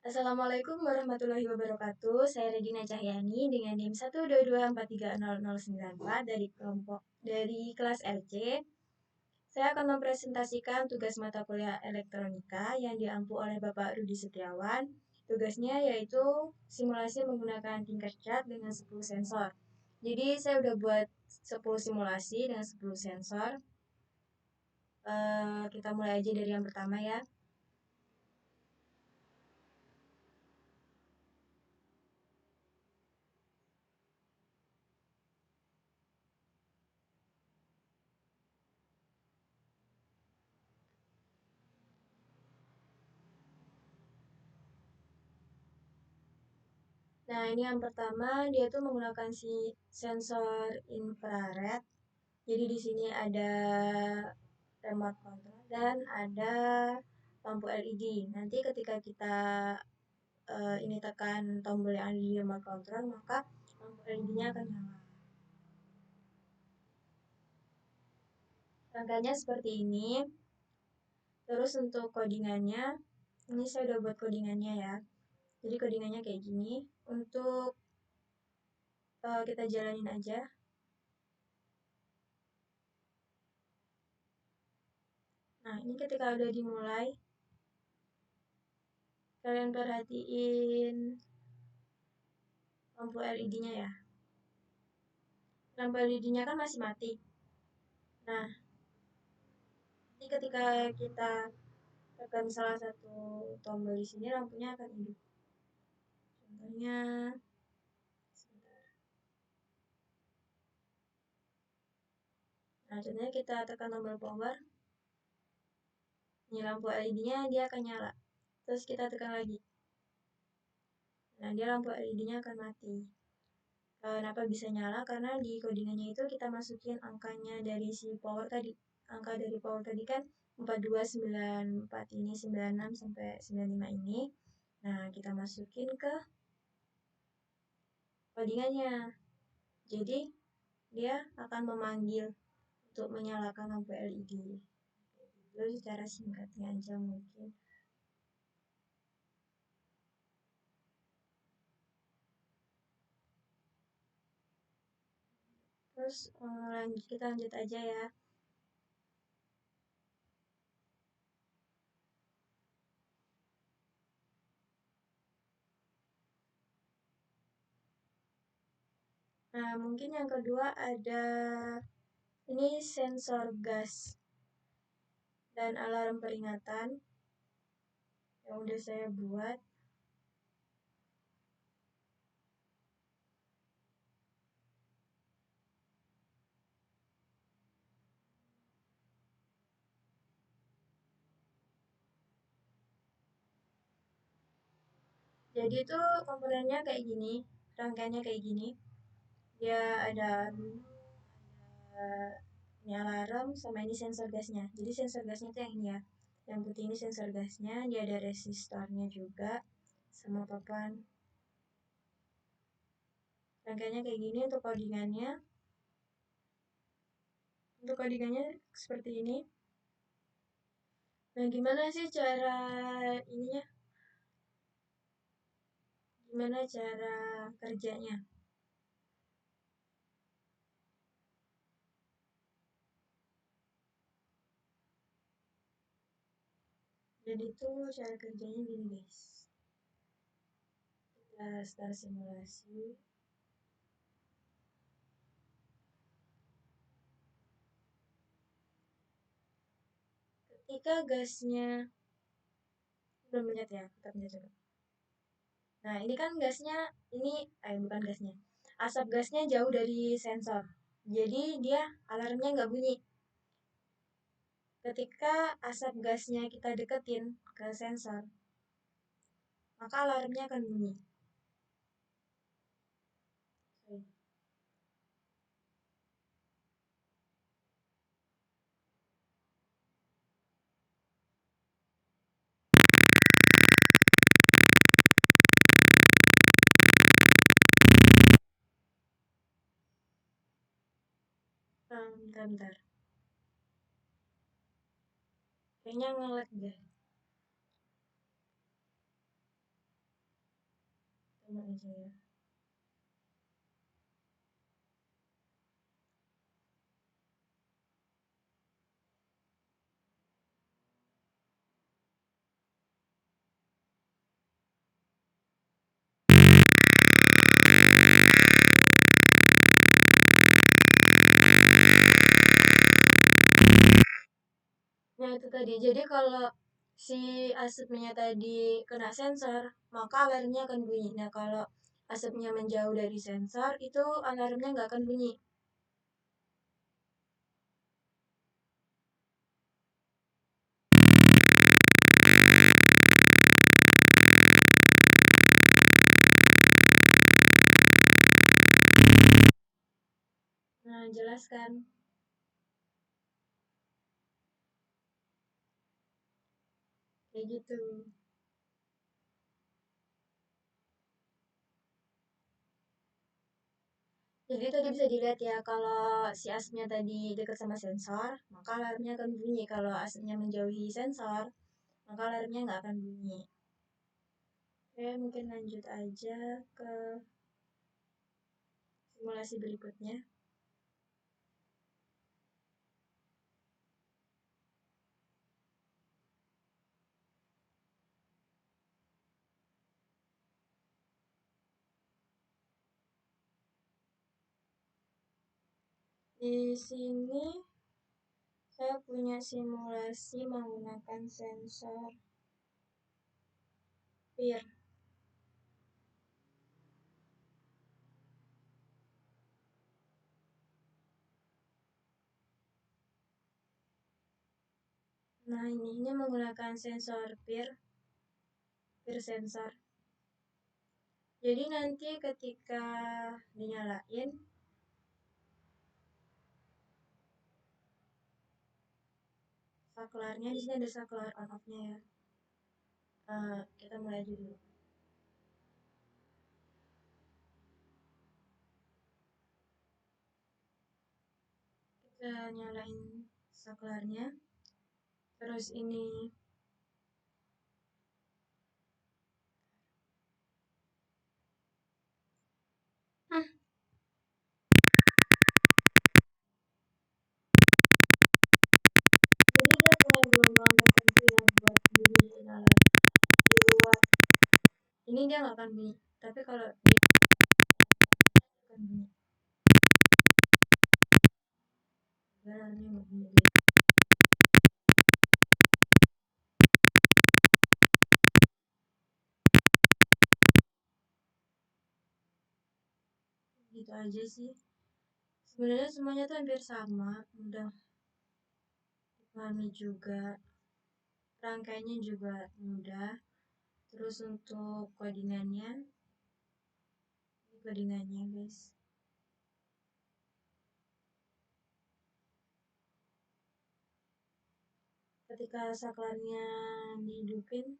Assalamualaikum warahmatullahi wabarakatuh. Saya Regina Cahyani dengan NIM 122430094 dari kelas LC. Saya akan mempresentasikan tugas mata kuliah elektronika yang diampu oleh Bapak Rudi Setiawan. Tugasnya yaitu simulasi menggunakan Tinkercad dengan 10 sensor. Jadi saya udah buat 10 simulasi dengan 10 sensor. Kita mulai aja dari yang pertama ya. Nah, ini yang pertama, dia tuh menggunakan si sensor infrared. Jadi di sini ada remote control dan ada lampu LED. Nanti ketika kita ini tekan tombol yang ada di remote control, maka lampu LED-nya akan nyala. Rangkanya seperti ini. Terus untuk codingannya, ini saya udah buat codingannya ya. Jadi codingannya kayak gini. Untuk kita jalanin aja. Nah, ini ketika udah dimulai, kalian perhatiin lampu LED-nya ya. Lampu LED-nya kan masih mati. Nah, ini ketika kita tekan salah satu tombol di sini, lampunya akan hidup. Contohnya, sebentar. Nah, contohnya kita tekan tombol power. Ini lampu LED-nya dia akan nyala. Terus kita tekan lagi. Nah, dia lampu LED-nya akan mati. Kenapa bisa nyala? Karena di codingannya itu kita masukin angkanya dari si power tadi. Angka dari power tadi kan 4294 ini, 96 sampai 95 ini. Nah, kita masukin ke codingannya. Jadi, dia akan memanggil untuk menyalakan lampu LED. Itu secara singkatnya aja mungkin. Terus kita lanjut aja ya. Nah, mungkin yang kedua ada ini sensor gas dan alarm peringatan yang udah saya buat. Jadi itu komponennya kayak gini, rangkaiannya kayak gini. Dia ada ini alarm sama ini sensor gasnya. Jadi sensor gasnya itu yang ini ya. Yang putih ini sensor gasnya, dia ada resistornya juga sama papan. Rangkaiannya kayak gini untuk codingannya. Untuk codingannya seperti ini. Nah, gimana sih cara ininya? Gimana cara kerjanya? Jadi itu cara kerjanya gini guys. Kita start simulasi. Ketika gasnya belum menyet ya, kita pencet coba. Nah, ini kan gasnya, bukan gasnya. Asap gasnya jauh dari sensor. Jadi dia alarmnya nggak bunyi. Ketika asap gasnya kita deketin ke sensor, maka alarmnya akan bunyi. Bentar. Kayaknya nge-lag deh. sama aja ya. Nah itu tadi, jadi kalau si asapnya tadi kena sensor, maka alarmnya akan bunyi. Nah kalau asapnya menjauh dari sensor, itu alarmnya nggak akan bunyi. Nah jelaskan. Kayak gitu. Jadi tadi bisa dilihat ya, kalau si asapnya tadi dekat sama sensor, maka alarmnya akan bunyi. Kalau asapnya menjauhi sensor, maka alarmnya nggak akan bunyi. Oke, mungkin lanjut aja ke simulasi berikutnya. Di sini saya punya simulasi menggunakan sensor PIR. Nah, ini menggunakan sensor PIR sensor. Jadi nanti ketika dinyalain, saklarnya di sini ada saklar on off-nya ya. Kita mulai dulu. Kita nyalain saklarnya. Terus ini jadi dia punya gelombang tertentu yang buat bunyi alarm di luar. Ini dia nggak akan bunyi. Tapi kalau dia akan bunyi, alarmnya nggak bunyi. Gitu aja sih. Sebenarnya semuanya tuh hampir sama, mudah dipahami juga. Rangkaiannya juga mudah. Terus untuk codingannya, ini codingannya guys. Ketika saklarnya dihidupin,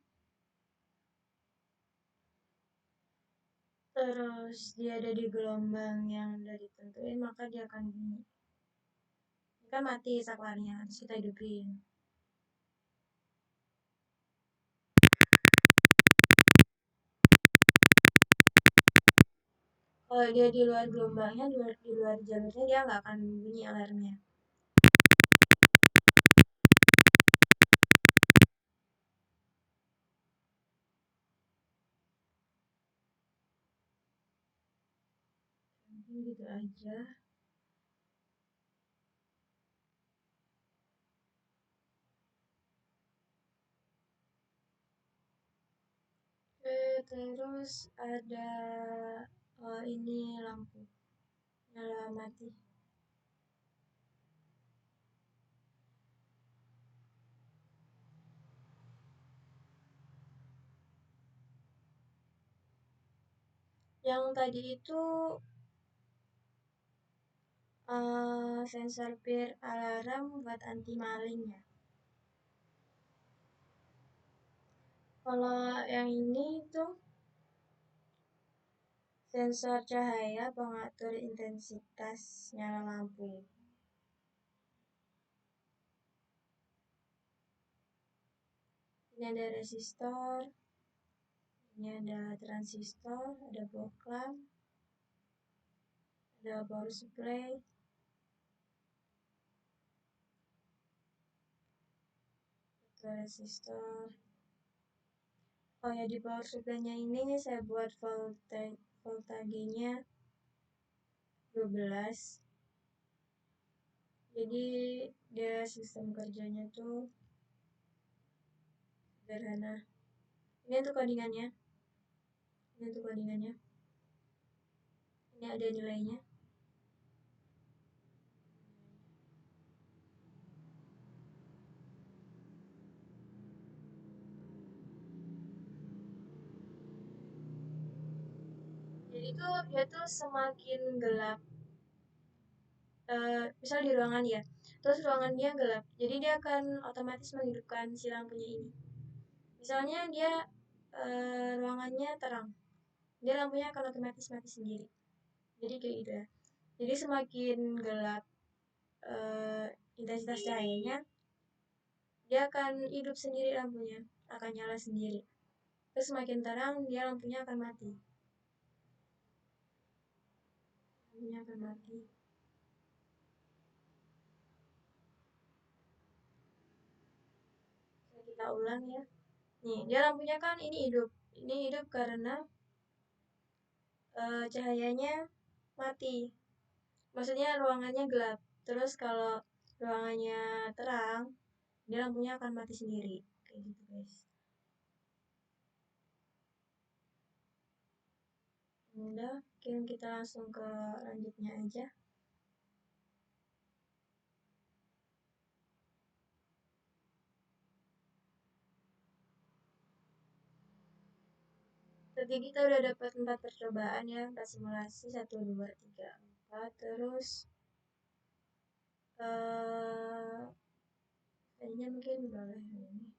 terus dia ada di gelombang yang udah ditentuin, maka dia akan bunyi. Ini kan mati saklarnya, terus kita hidupin. Kalau dia di luar gelombangnya, di luar jalurnya, dia nggak akan bunyi alarmnya. Mungkin gitu aja. Terus ada ini lampu nyala mati. Yang tadi itu sensor PIR alarm buat anti maling ya. Kalau yang ini tuh sensor cahaya pengatur intensitas nyala lampu. Ini ada resistor, Ini ada transistor, ada block lamp, ada power supply, ada resistor. Oh ya, di power supply-nya ini saya buat voltagenya 12. Jadi dia sistem kerjanya tuh sederhana. Ini untuk codingannya. Ini ada nilainya. Jadi tuh dia tuh semakin gelap. Misal di ruangan ya, terus ruangan dia gelap, jadi dia akan otomatis menghidupkan si lampunya ini. Misalnya dia ruangannya terang, dia lampunya akan otomatis mati sendiri. Jadi kayak gitu ya. Jadi semakin gelap intensitas cahayanya, dia akan hidup sendiri lampunya, akan nyala sendiri. Terus semakin terang, dia lampunya akan mati. Kita ulang ya. Nih, dia lampunya kan ini hidup. Ini hidup karena cahayanya mati. Maksudnya ruangannya gelap. Terus kalau ruangannya terang, dia lampunya akan mati sendiri. Kayak gitu, guys. Udah, mungkin kita langsung ke lanjutnya aja. Tadi kita udah dapat 4 percobaan ya, 4 simulasi, 1, 2, 3, 4. Terus tadinya mungkin boleh ini.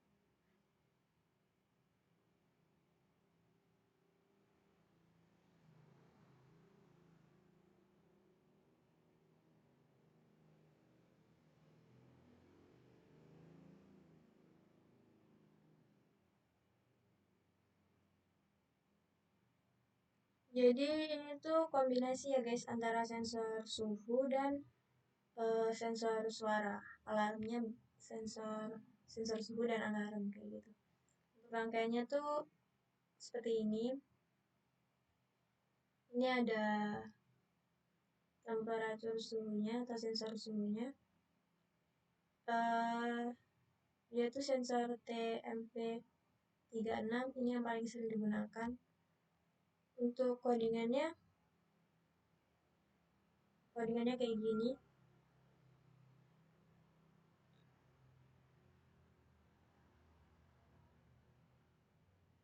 Jadi ini tuh kombinasi ya guys, antara sensor suhu dan sensor suara. Alarmnya sensor suhu dan alarm kayak gitu. Untuk rangkaiannya tuh seperti ini. Ini ada temperatur suhunya atau sensor suhunya. Dia tuh sensor TMP36, ini yang paling sering digunakan. Untuk codingannya kayak gini.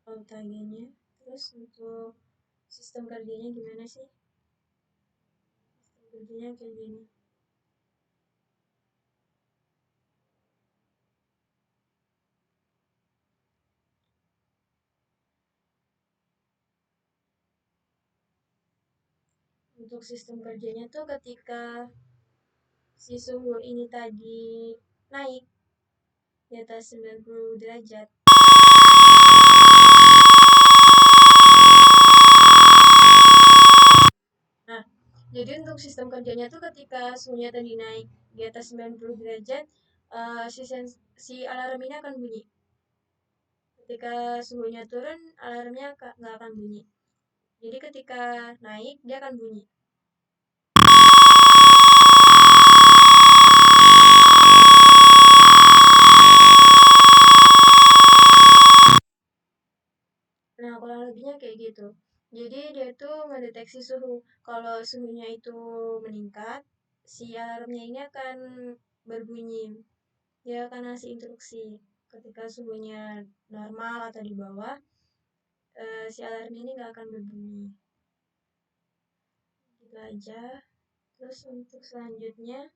Voltagenya. Terus untuk sistem kerjanya gimana sih? Sistem kerjanya kayak gini. Untuk sistem kerjanya tuh ketika si suhu ini tadi naik di atas 90 derajat. Nah, jadi untuk sistem kerjanya tuh ketika suhunya tadi naik di atas 90 derajat, si alarm ini akan bunyi. Ketika suhunya turun, alarmnya nggak akan bunyi. Jadi ketika naik, dia akan bunyi. Nah, kurang lebihnya kayak gitu. Jadi dia tuh mendeteksi suhu. Kalau suhunya itu meningkat, si alarmnya ini akan berbunyi. Dia akan ngasih instruksi. Ketika suhunya normal atau di bawah, si alarm ini nggak akan berbunyi. Gitu aja. Terus untuk selanjutnya,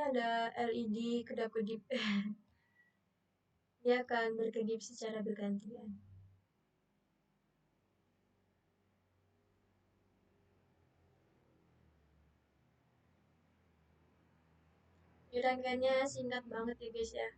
ada LED kedap-kedip. Dia akan berkedip secara bergantian. Ini rangkaiannya singkat banget ya guys ya.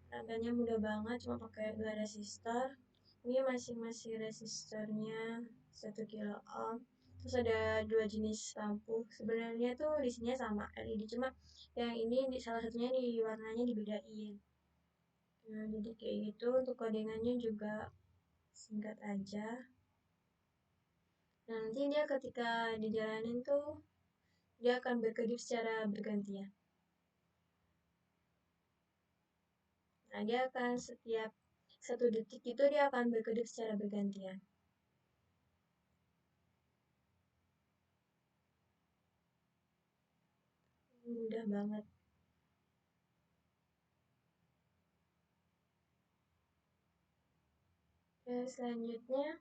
Rangkaiannya mudah banget, cuma pakai dua resistor. Ini masing-masing resistornya 1 kilo ohm. Terus ada dua jenis lampu. Sebenarnya tuh di sini sama LED, cuma yang ini salah satunya di warnanya dibedain. Nah, jadi kayak gitu. Untuk codingannya juga singkat aja. Nah, nanti dia ketika dijalanin tuh dia akan berkedip secara bergantian. Nah, dia akan setiap 1 detik itu dia akan berkedip secara bergantian. Mudah banget. Oke, selanjutnya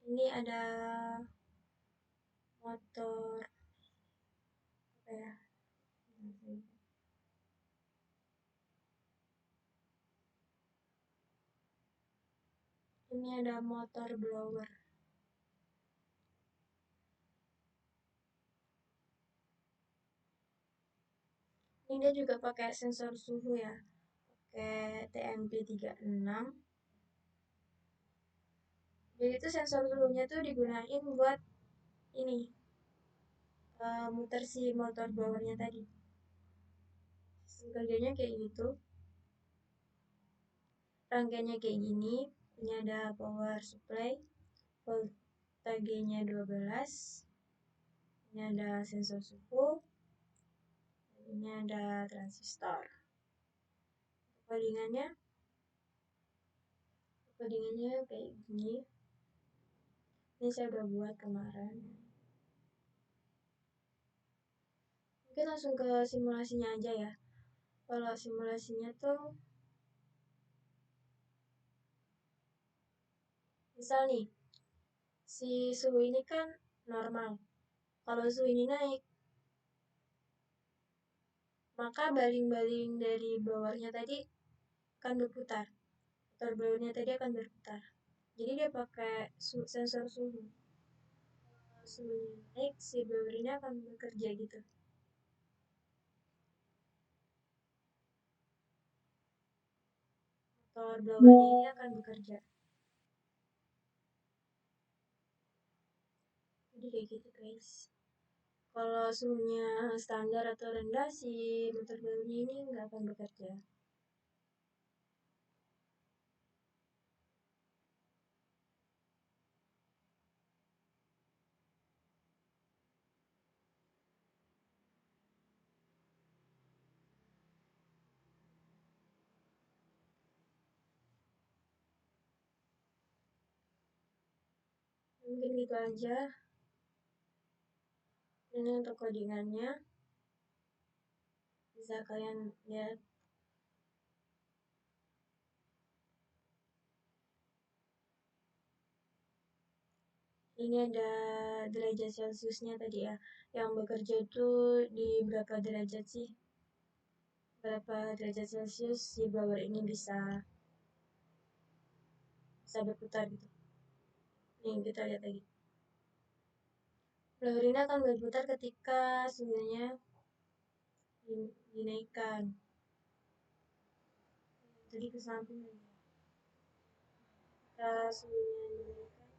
ini ada motor apa ya? Ini ada motor blower. Ini dia juga pakai sensor suhu ya. Pakai TMP36. Jadi itu sensor suhunya tuh digunain buat ini muter si motor blowernya tadi. Sistem kerjanya kayak gitu. Rangkaiannya kayak gini. Ini ada power supply, voltagenya 12. Ini ada sensor suhu. Ini ada transistor. Codingannya kayak gini. Ini saya udah buat kemarin. Mungkin langsung ke simulasinya aja ya. Kalau simulasinya tuh misal nih, si suhu ini kan normal. Kalau suhu ini naik, maka baling-baling dari blowernya tadi akan berputar. Motor blowernya tadi akan berputar. Jadi dia pakai sensor suhu. Kalau suhunya naik, si blower ini akan bekerja gitu. Motor blowernya ini akan bekerja. Jadi kayak gitu guys. Kalau suhunya standar atau rendah, si motor blowernya ini nggak akan bekerja. Mungkin gitu aja. Ini untuk codingannya. Bisa kalian lihat. Ini ada derajat Celciusnya tadi ya. Yang bekerja itu di berapa derajat sih? Berapa derajat Celcius si blower ini bisa berputar gitu. Nih kita lihat lagi. Blower ini akan berputar ketika suhunya dinaikkan. Jadi ke samping lagi. Ketika suhunya dinaikkan,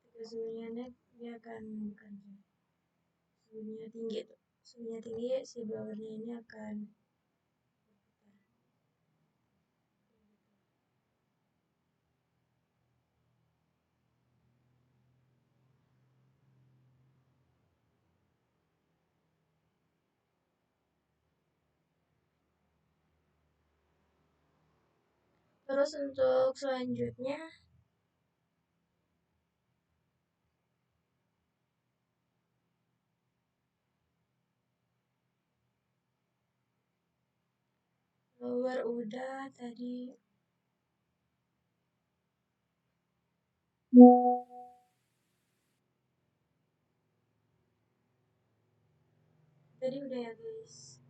ketika suhunya naik dia akan bekerja. Suhunya tinggi tuh. Suhunya tinggi si blowernya ini akan berputar. Terus untuk selanjutnya blower udah tadi. Tadi udah ya guys.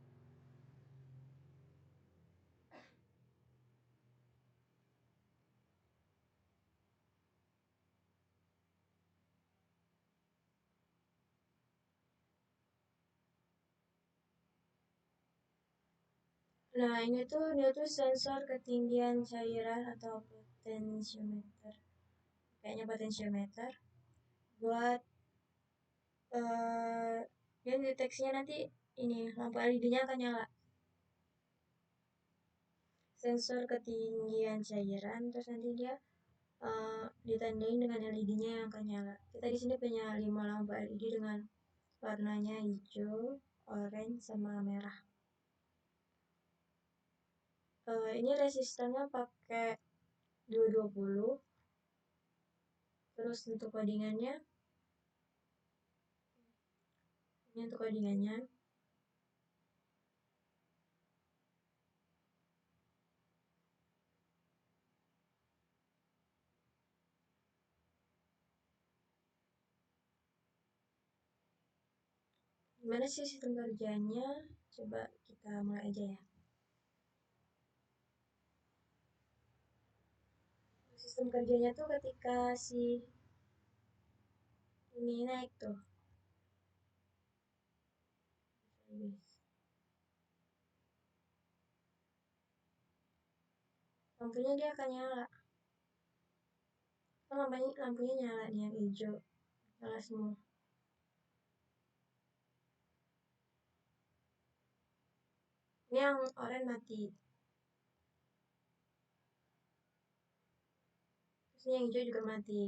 Nah, ini tuh dia tuh sensor ketinggian cairan atau potensiometer. Kayaknya potensiometer buat dia deteksinya nanti ini lampu LED-nya akan nyala. Sensor ketinggian cairan terus nanti dia ditandain dengan LED-nya yang akan nyala. Kita di sini punya 5 lampu LED dengan warnanya hijau, orange, sama merah. Ini resistannya pakai 220. Terus untuk codingannya, ini untuk codingannya. Gimana sih sistem kerjanya? Coba kita mulai aja ya. Sistem kerjanya tuh ketika si ini naik tuh. Lampunya dia akan nyala. Kan lampunya nyala nih yang hijau. Nyala semua. Ini yang oranye mati. Terus ini yang hijau juga mati.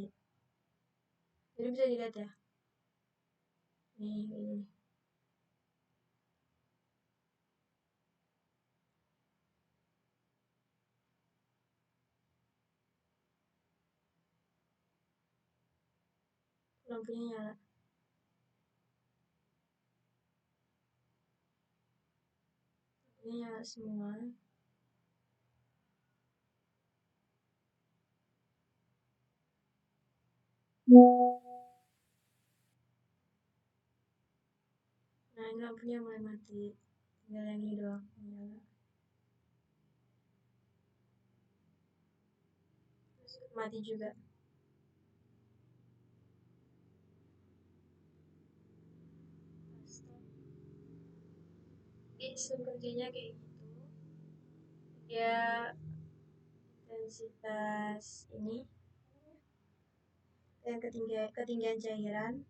Jadi bisa dilihat ya. Nih, ini. Lampunya nyala. Lampunya nyala semua. Nah, ini lampunya mulai mati. Tinggal yang ini doang nyala. Terus mati juga. Jadi sistem kerjanya kayak gitu. Dia intensitas ini dan ketinggian cairan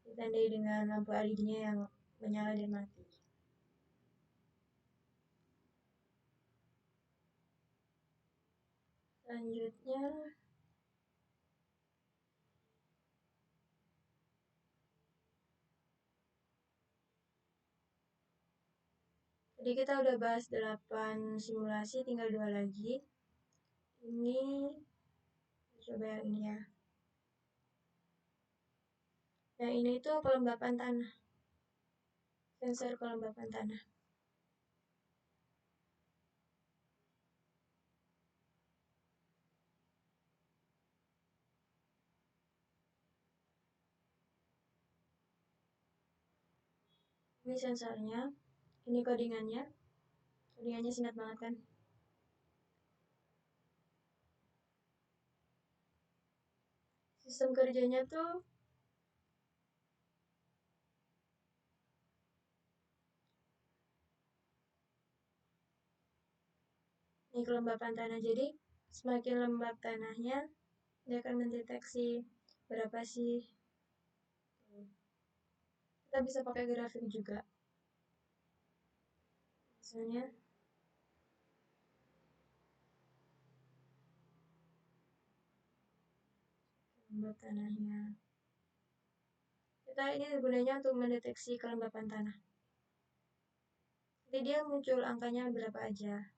ditandai dengan lampu LED-nya yang menyala dan mati. Selanjutnya tadi kita udah bahas 8 simulasi, tinggal 2 lagi. Ini coba yang ini ya. Nah, ini tuh kelembapan tanah. Sensor kelembapan tanah. Ini sensornya, ini codingannya. Codingannya singkat banget kan? Sistem kerjanya tuh ini kelembapan tanah. Jadi semakin lembab tanahnya, dia akan mendeteksi berapa sih. Kita bisa pakai grafik juga. Misalnya lembab tanahnya. Kita ini gunanya untuk mendeteksi kelembapan tanah. Jadi dia muncul angkanya berapa aja.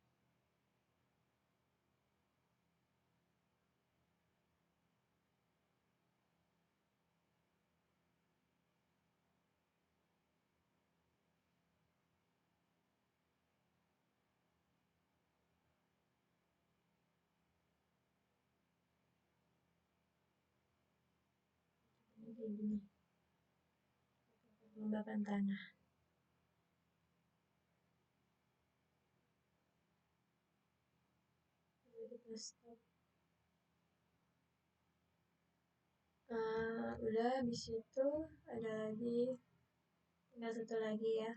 Ini kayak gini. Kelembapan tanah. Jadi kita stop. Udah habis itu ada lagi, tinggal satu lagi ya.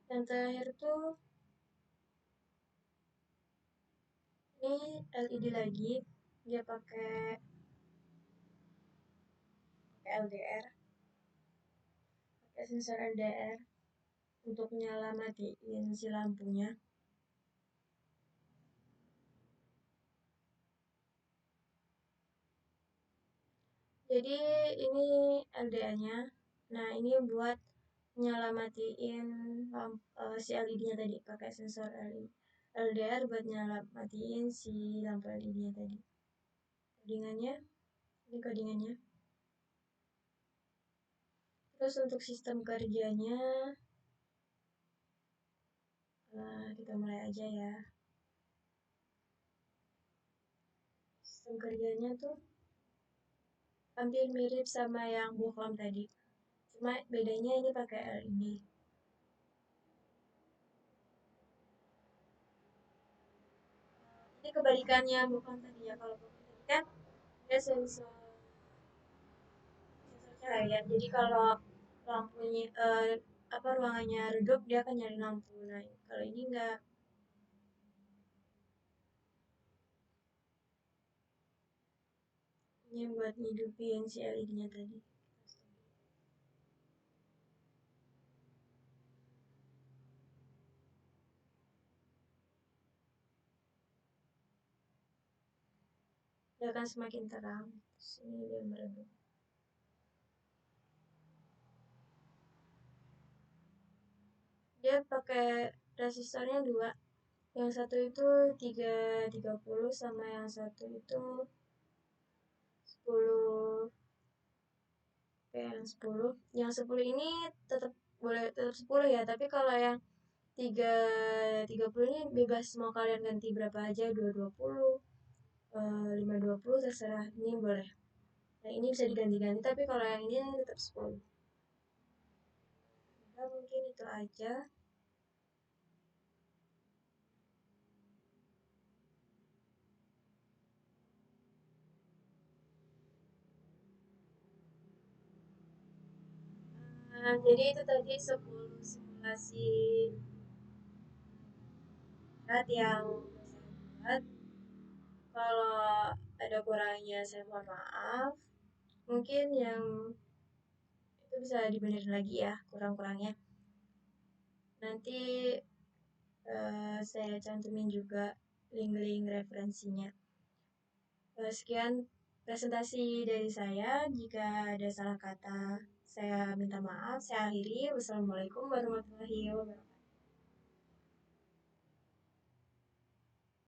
Yang terakhir tuh ini LED lagi, dia pakai LDR, pakai sensor LDR untuk nyala matiin si lampunya. Jadi ini LDR-nya. Nah, ini buat nyala matiin si LED-nya tadi, pakai sensor LDR buat nyala matiin si lampu LED-nya tadi. Codingannya, ini codingannya. Terus untuk sistem kerjanya, kita mulai aja ya. Sistem kerjanya tuh hampir mirip sama yang Booklam tadi. Cuma bedanya ini pakai LED. Ini kebalikannya Booklam tadi ya. Kalau Booklam tadi kan dia sensor cahaya. Jadi kalau lampunya ruangannya redup dia akan nyari lampu. Nah, kalau ini enggak. Ini buat ngidupin si LED-nya tadi. Dia akan semakin terang. Sini dia meredup. Dia pakai resistornya 2. Yang satu itu 330 sama yang satu itu 10. Yang 10. Yang 10 ini tetap boleh tetap 10 ya, tapi kalau yang 330 ini bebas mau kalian ganti berapa aja, 220, 520 terserah, ini boleh. Nah, ini bisa diganti-ganti, tapi kalau yang ini tetap 10. Nah, mungkin itu aja. Jadi itu tadi 10 simulasi berat yang saya buat. Kalau ada kurangnya saya mohon maaf. Mungkin yang itu bisa dibenerin lagi ya kurang-kurangnya. Nanti saya cantumin juga link-link referensinya. Sekian presentasi dari saya. Jika ada salah kata, saya minta maaf. Saya akhiri. Wassalamualaikum warahmatullahi wabarakatuh.